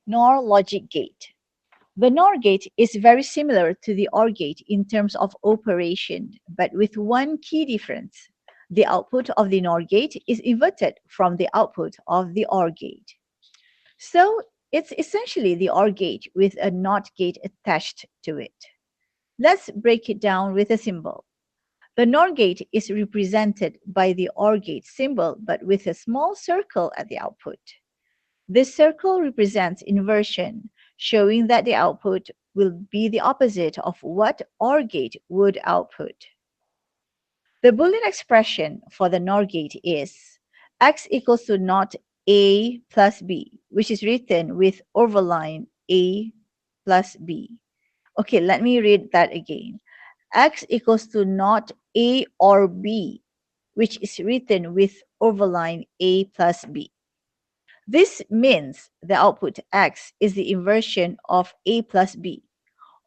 NOR logic gate. The NOR gate is very similar to the OR gate in terms of operation, but with one key difference. The output of the NOR gate is inverted from the output of the OR gate. So it's essentially the OR gate with a NOT gate attached to it. Let's break it down with a symbol. The NOR gate is represented by the OR gate symbol but with a small circle at the output. This circle represents inversion, showing that the output will be the opposite of what OR gate would output. The Boolean expression for the NOR gate is x equals to not a plus b, which is written with overline a plus b. Okay, let me read that again. X equals to not a or b, which is written with overline a plus b. This means the output x is the inversion of a plus b,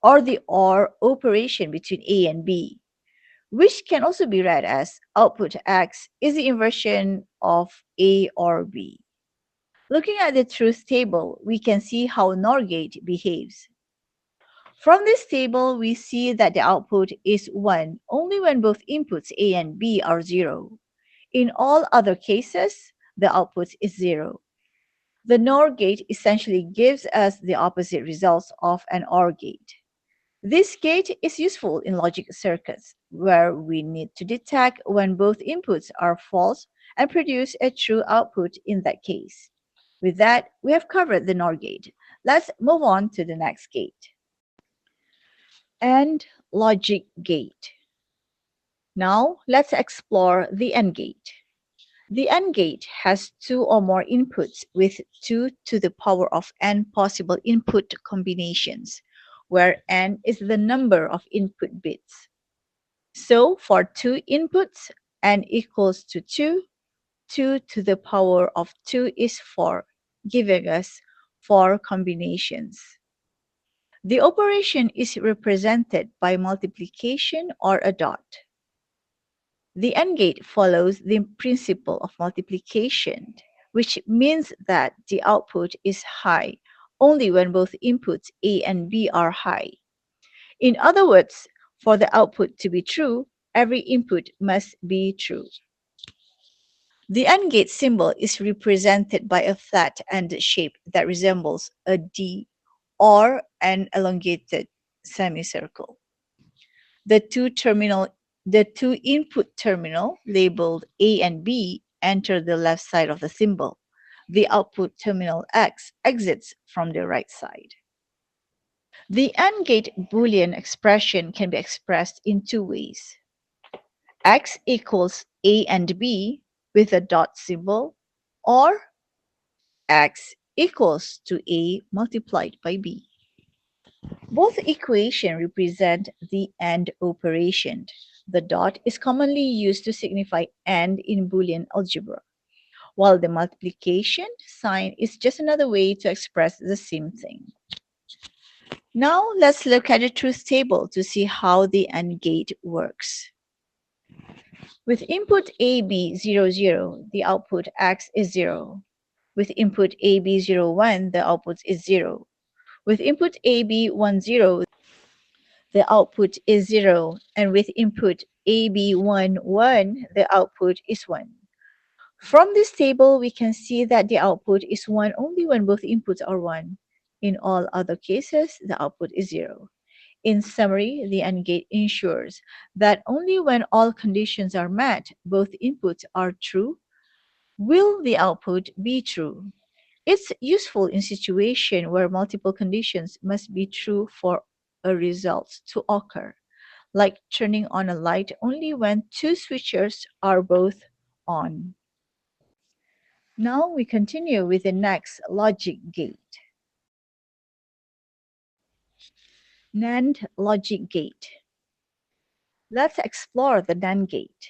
or the OR operation between a and b, which can also be read as output x is the inversion of a or b. Looking at the truth table, we can see how NOR gate behaves. From this table, we see that the output is 1 only when both inputs a and b are 0. In all other cases, the output is 0. The NOR gate essentially gives us the opposite results of an OR gate. This gate is useful in logic circuits, where we need to detect when both inputs are false and produce a true output in that case. With that, we have covered the NOR gate. Let's move on to the next gate. AND logic gate. Now, let's explore the AND gate. The AND gate has two or more inputs with 2 to the power of n possible input combinations, where n is the number of input bits. So for 2 inputs, n equals to 2, 2 to the power of 2 is 4, giving us 4 combinations. The operation is represented by multiplication or a dot. The AND gate follows the principle of multiplication, which means that the output is high only when both inputs A and B are high. In other words, for the output to be true, every input must be true. The AND gate symbol is represented by a flat AND shape that resembles a D or an elongated semicircle. The two input terminal labeled A and B enter the left side of the symbol. The output terminal X exits from the right side. The AND gate Boolean expression can be expressed in two ways. X equals A and B with a dot symbol, or X equals to A multiplied by B. Both equations represent the AND operation. The dot is commonly used to signify AND in Boolean algebra, while the multiplication sign is just another way to express the same thing. Now let's look at the truth table to see how the AND gate works. With input AB 0, 0, the output X is 0. With input AB 0, 1, the output is 0. With input AB 1, 0, the output is 0, and with input AB1, 1, the output is 1. From this table, we can see that the output is 1 only when both inputs are 1. In all other cases, the output is 0. In summary, the AND gate ensures that only when all conditions are met, both inputs are true, will the output be true. It's useful in situations where multiple conditions must be true for a result to occur, like turning on a light only when two switches are both on. Now we continue with the next logic gate. NAND logic gate. Let's explore the NAND gate.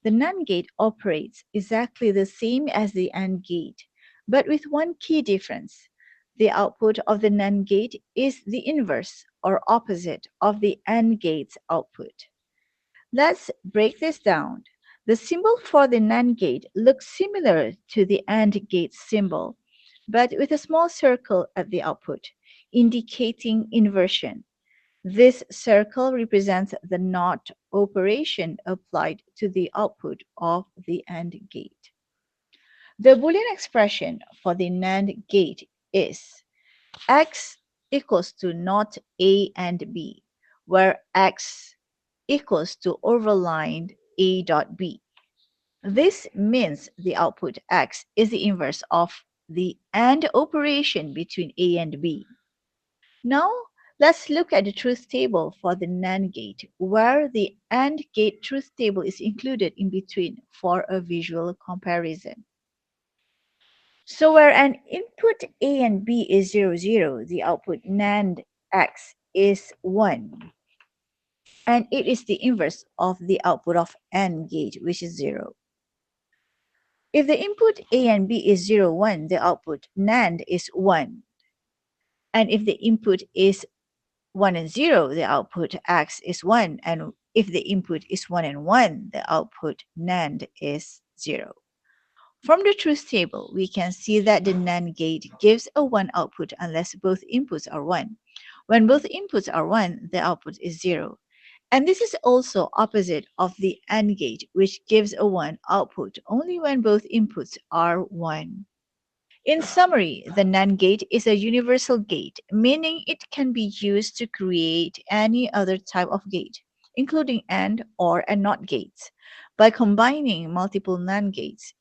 The NAND gate operates exactly the same as the AND gate, but with one key difference. The output of the NAND gate is the inverse or opposite of the AND gate's output. Let's break this down. The symbol for the NAND gate looks similar to the AND gate symbol, but with a small circle at the output, indicating inversion. This circle represents the NOT operation applied to the output of the AND gate. The Boolean expression for the NAND gate is x equals to not A and B, where x equals to overlined A dot B. This means the output x is the inverse of the AND operation between A and B. Now, let's look at the truth table for the NAND gate, where the AND gate truth table is included in between for a visual comparison. So where an input A and B is 0, 0, the output NAND X is 1. And it is the inverse of the output of AND gate, which is 0. If the input A and B is 0, 1, the output NAND is 1. And if the input is 1 and 0, the output X is 1. And if the input is 1 and 1, the output NAND is 0. From the truth table, we can see that the NAND gate gives a 1 output unless both inputs are 1. When both inputs are 1, the output is 0. And this is also opposite of the AND gate, which gives a 1 output only when both inputs are 1. In summary, the NAND gate is a universal gate, meaning it can be used to create any other type of gate, including AND or and NOT gates, by combining multiple NAND gates,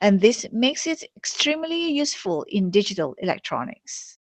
and this makes it extremely useful in digital electronics.